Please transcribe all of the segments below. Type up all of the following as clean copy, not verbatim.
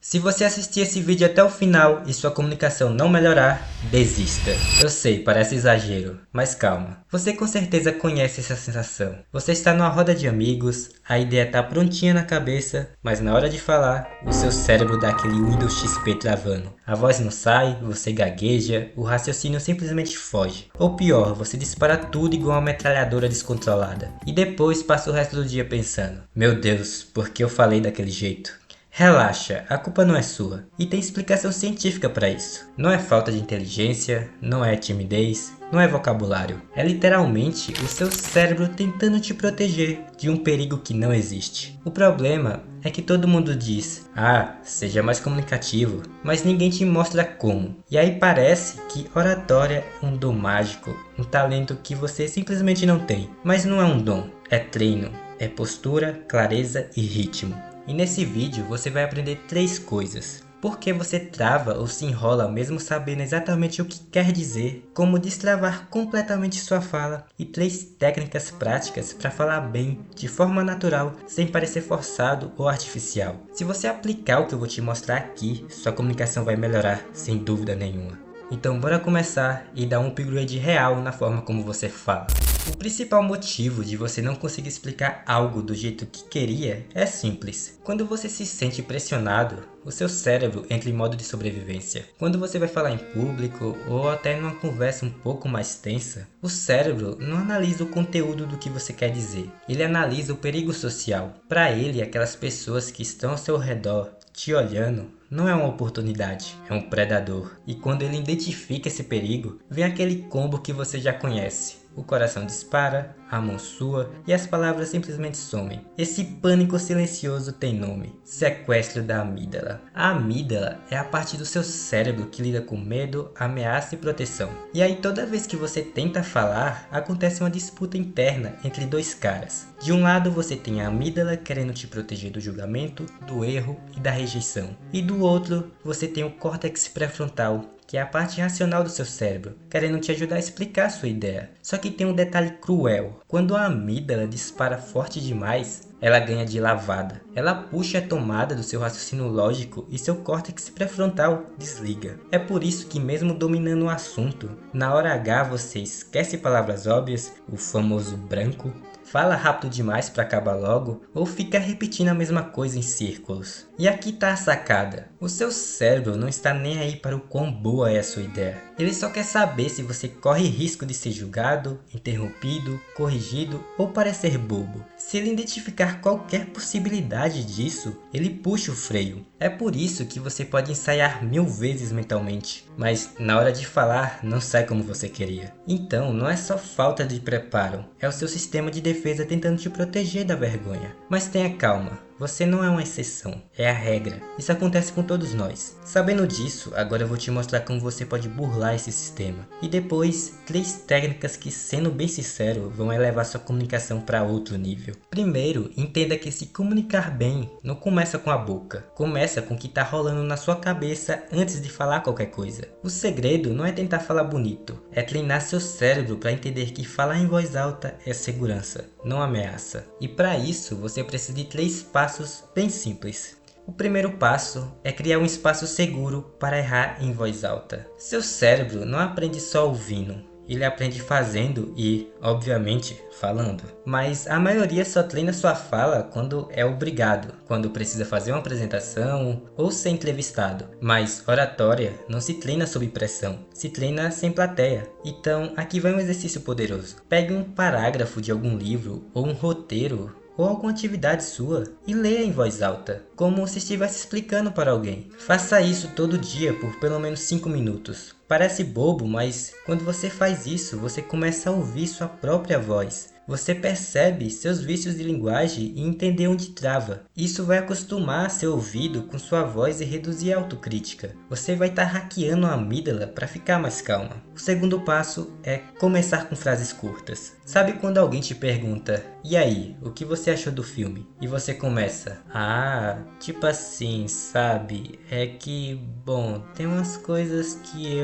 Se você assistir esse vídeo até o final e sua comunicação não melhorar, desista. Eu sei, parece exagero, mas calma. Você com certeza conhece essa sensação. Você está numa roda de amigos, a ideia está prontinha na cabeça, mas na hora de falar, o seu cérebro dá aquele Windows XP travando. A voz não sai, você gagueja, o raciocínio simplesmente foge. Ou pior, você dispara tudo igual uma metralhadora descontrolada. E depois passa o resto do dia pensando, meu Deus, por que eu falei daquele jeito? Relaxa, a culpa não é sua, e tem explicação científica para isso. Não é falta de inteligência, não é timidez, não é vocabulário. É literalmente o seu cérebro tentando te proteger de um perigo que não existe. O problema é que todo mundo diz, seja mais comunicativo, mas ninguém te mostra como. E aí parece que oratória é um dom mágico, um talento que você simplesmente não tem. Mas não é um dom, é treino, é postura, clareza e ritmo. E nesse vídeo você vai aprender 3 coisas. Por que você trava ou se enrola mesmo sabendo exatamente o que quer dizer, como destravar completamente sua fala e 3 técnicas práticas para falar bem, de forma natural, sem parecer forçado ou artificial. Se você aplicar o que eu vou te mostrar aqui, sua comunicação vai melhorar sem dúvida nenhuma. Então bora começar e dar um upgrade real na forma como você fala. O principal motivo de você não conseguir explicar algo do jeito que queria é simples. Quando você se sente pressionado, o seu cérebro entra em modo de sobrevivência. Quando você vai falar em público ou até numa conversa um pouco mais tensa, o cérebro não analisa o conteúdo do que você quer dizer. Ele analisa o perigo social. Para ele, aquelas pessoas que estão ao seu redor te olhando não é uma oportunidade, é um predador. E quando ele identifica esse perigo, vem aquele combo que você já conhece. O coração dispara, a mão sua e as palavras simplesmente somem. Esse pânico silencioso tem nome: sequestro da amígdala. A amígdala é a parte do seu cérebro que lida com medo, ameaça e proteção. E aí toda vez que você tenta falar, acontece uma disputa interna entre 2 caras. De um lado você tem a amígdala querendo te proteger do julgamento, do erro e da rejeição. E do outro você tem o córtex pré-frontal, que é a parte racional do seu cérebro, querendo te ajudar a explicar a sua ideia. Só que tem um detalhe cruel: quando a amígdala dispara forte demais, ela ganha de lavada. Ela puxa a tomada do seu raciocínio lógico e seu córtex pré-frontal desliga. É por isso que mesmo dominando o assunto, na hora H você esquece palavras óbvias, o famoso branco, fala rápido demais para acabar logo ou fica repetindo a mesma coisa em círculos. E aqui tá a sacada: o seu cérebro não está nem aí para o quão boa é a sua ideia. Ele só quer saber se você corre risco de ser julgado, interrompido, corrigido ou parecer bobo. Se ele identificar qualquer possibilidade disso, ele puxa o freio. É por isso que você pode ensaiar 1000 vezes mentalmente, mas na hora de falar não sai como você queria. Então não é só falta de preparo, é o seu sistema de defesa tentando te proteger da vergonha. Mas tenha calma, você não é uma exceção, é a regra. Isso acontece com todos nós. Sabendo disso, agora eu vou te mostrar como você pode burlar esse sistema. E depois, 3 técnicas que, sendo bem sincero, vão elevar sua comunicação para outro nível. Primeiro, entenda que se comunicar bem não começa com a boca. Começa com o que está rolando na sua cabeça antes de falar qualquer coisa. O segredo não é tentar falar bonito, é treinar seu cérebro para entender que falar em voz alta é segurança, não ameaça. E para isso, você precisa de 3 passos bem simples. O primeiro passo é criar um espaço seguro para errar em voz alta. Seu cérebro não aprende só ouvindo, ele aprende fazendo e, obviamente, falando. Mas a maioria só treina sua fala quando é obrigado, quando precisa fazer uma apresentação ou ser entrevistado. Mas oratória não se treina sob pressão, se treina sem plateia. Então aqui vai um exercício poderoso. Pegue um parágrafo de algum livro ou um roteiro ou alguma atividade sua e leia em voz alta, como se estivesse explicando para alguém. Faça isso todo dia por pelo menos 5 minutos. Parece bobo, mas quando você faz isso, você começa a ouvir sua própria voz. Você percebe seus vícios de linguagem e entender onde trava. Isso vai acostumar seu ouvido com sua voz e reduzir a autocrítica. Você vai estar hackeando a amígdala para ficar mais calma. O segundo passo é começar com frases curtas. Sabe quando alguém te pergunta, e aí, o que você achou do filme? E você começa, tipo assim, sabe? É que, bom, tem umas coisas que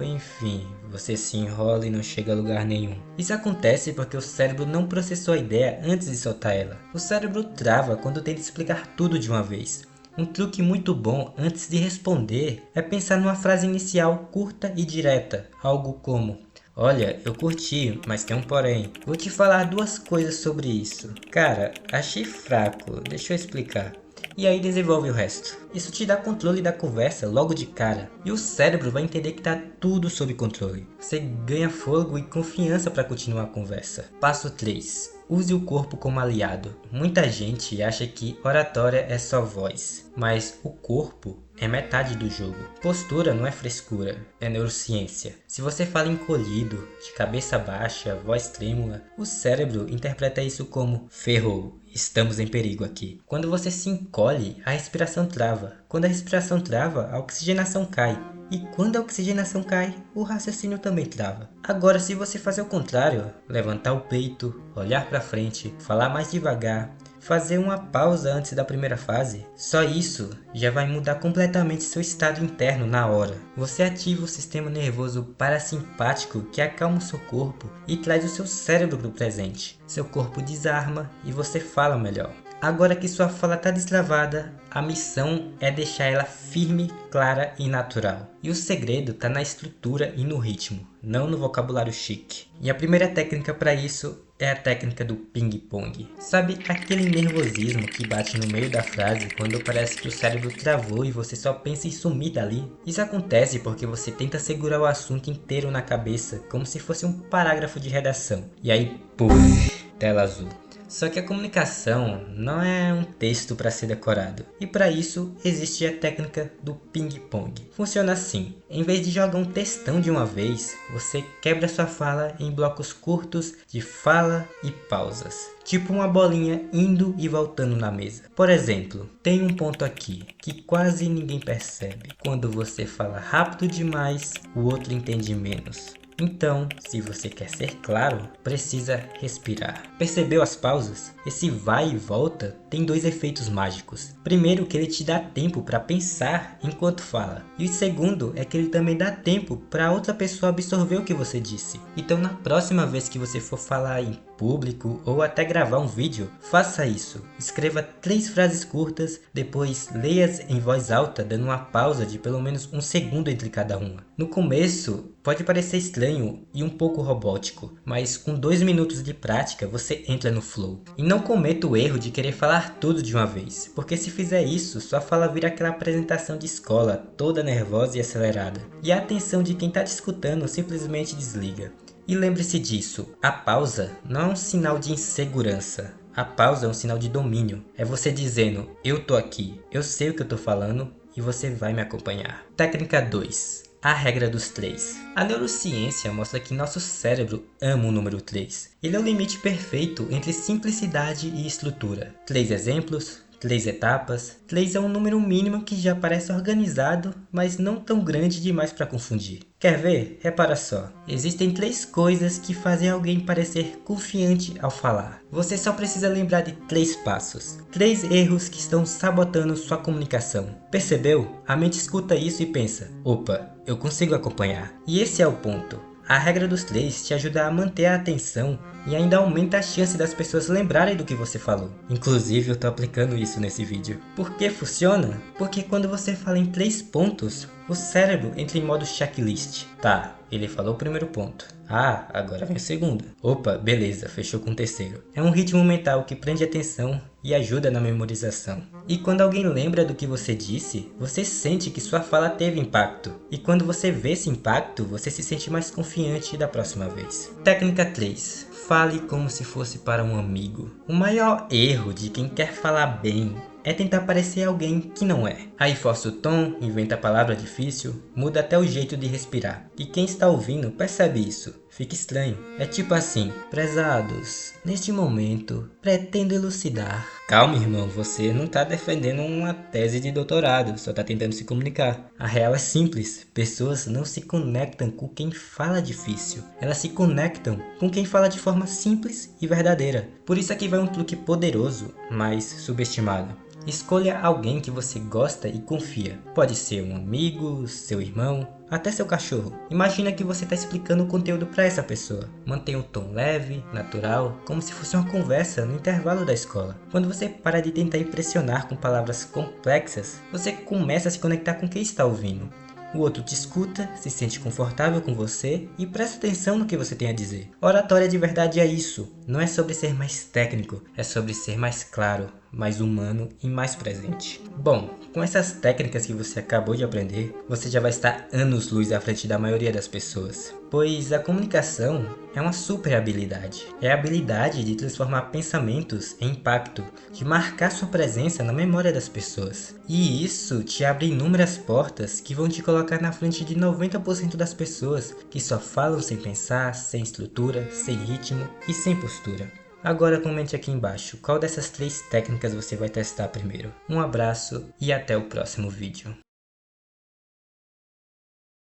enfim, você se enrola e não chega a lugar nenhum. Isso acontece porque o cérebro não processou a ideia antes de soltar ela. O cérebro trava quando tenta explicar tudo de uma vez. Um truque muito bom antes de responder é pensar numa frase inicial curta e direta, algo como: olha, eu curti, mas tem um porém. Vou te falar duas coisas sobre isso. Cara, achei fraco, deixa eu explicar. E aí desenvolve o resto. Isso te dá controle da conversa logo de cara. E o cérebro vai entender que tá tudo sob controle. Você ganha fôlego e confiança para continuar a conversa. Passo 3. Use o corpo como aliado. Muita gente acha que oratória é só voz, mas o corpo é metade do jogo. Postura não é frescura, é neurociência. Se você fala encolhido, de cabeça baixa, voz trêmula, o cérebro interpreta isso como ferrou, estamos em perigo aqui. Quando você se encolhe, a respiração trava. Quando a respiração trava, a oxigenação cai. E quando a oxigenação cai, o raciocínio também trava. Agora, se você fazer o contrário, levantar o peito, olhar para frente, falar mais devagar, fazer uma pausa antes da primeira fase, só isso já vai mudar completamente seu estado interno na hora. Você ativa o sistema nervoso parasimpático que acalma o seu corpo e traz o seu cérebro para o presente. Seu corpo desarma e você fala melhor. Agora que sua fala está destravada, a missão é deixar ela firme, clara e natural. E o segredo está na estrutura e no ritmo, não no vocabulário chique. E a primeira técnica para isso é a técnica do ping-pong. Sabe aquele nervosismo que bate no meio da frase quando parece que o cérebro travou e você só pensa em sumir dali? Isso acontece porque você tenta segurar o assunto inteiro na cabeça como se fosse um parágrafo de redação. E aí, puf, tela azul. Só que a comunicação não é um texto para ser decorado. E para isso existe a técnica do ping-pong. Funciona assim: em vez de jogar um textão de uma vez, você quebra sua fala em blocos curtos de fala e pausas. Tipo uma bolinha indo e voltando na mesa. Por exemplo, tem um ponto aqui que quase ninguém percebe. Quando você fala rápido demais, o outro entende menos. Então, se você quer ser claro, precisa respirar. Percebeu as pausas? Esse vai e volta tem dois efeitos mágicos. Primeiro, que ele te dá tempo para pensar enquanto fala. E o segundo é que ele também dá tempo para outra pessoa absorver o que você disse. Então, na próxima vez que você for falar em público ou até gravar um vídeo, faça isso. Escreva 3 frases curtas, depois leia-as em voz alta, dando uma pausa de pelo menos 1 segundo entre cada uma. No começo, pode parecer estranho e um pouco robótico, mas com 2 minutos de prática você entra no flow. E não cometa o erro de querer falar tudo de uma vez, porque se fizer isso, sua fala vira aquela apresentação de escola, toda nervosa e acelerada. E a atenção de quem está te escutando simplesmente desliga. E lembre-se disso, a pausa não é um sinal de insegurança. A pausa é um sinal de domínio. É você dizendo: eu tô aqui, eu sei o que eu tô falando e você vai me acompanhar. Técnica 2. A regra dos 3. A neurociência mostra que nosso cérebro ama o número 3. Ele é o limite perfeito entre simplicidade e estrutura. 3 exemplos, 3 etapas. 3 é um número mínimo que já parece organizado, mas não tão grande demais para confundir. Quer ver? Repara só. Existem 3 coisas que fazem alguém parecer confiante ao falar. Você só precisa lembrar de 3 passos. 3 erros que estão sabotando sua comunicação. Percebeu? A mente escuta isso e pensa: opa, eu consigo acompanhar. E esse é o ponto. A regra dos 3 te ajuda a manter a atenção e ainda aumenta a chance das pessoas lembrarem do que você falou. Inclusive, eu tô aplicando isso nesse vídeo. Por que funciona? Porque quando você fala em 3 pontos, o cérebro entra em modo checklist. Tá, ele falou o primeiro ponto. Ah, agora vem o segundo. Opa, beleza, fechou com o terceiro. É um ritmo mental que prende atenção e ajuda na memorização. E quando alguém lembra do que você disse, você sente que sua fala teve impacto. E quando você vê esse impacto, você se sente mais confiante da próxima vez. Técnica 3. Fale como se fosse para um amigo. O maior erro de quem quer falar bem é tentar parecer alguém que não é. Aí força o tom, inventa a palavra difícil, muda até o jeito de respirar. E quem está ouvindo percebe isso. Fica estranho. É tipo assim: prezados, neste momento, pretendo elucidar. Calma, irmão, você não está defendendo uma tese de doutorado, só está tentando se comunicar. A real é simples: pessoas não se conectam com quem fala difícil. Elas se conectam com quem fala de forma simples e verdadeira. Por isso aqui vai um truque poderoso, mas subestimado. Escolha alguém que você gosta e confia. Pode ser um amigo, seu irmão, até seu cachorro. Imagina que você está explicando o conteúdo para essa pessoa. Mantenha um tom leve, natural, como se fosse uma conversa no intervalo da escola. Quando você para de tentar impressionar com palavras complexas, você começa a se conectar com quem está ouvindo. O outro te escuta, se sente confortável com você e presta atenção no que você tem a dizer. Oratória de verdade é isso. Não é sobre ser mais técnico, é sobre ser mais claro, mais humano e mais presente. Bom, com essas técnicas que você acabou de aprender, você já vai estar anos-luz à frente da maioria das pessoas. Pois a comunicação é uma super habilidade. É a habilidade de transformar pensamentos em impacto, de marcar sua presença na memória das pessoas. E isso te abre inúmeras portas que vão te colocar na frente de 90% das pessoas que só falam sem pensar, sem estrutura, sem ritmo e sem postura. Agora comente aqui embaixo qual dessas 3 técnicas você vai testar primeiro. Um abraço e até o próximo vídeo.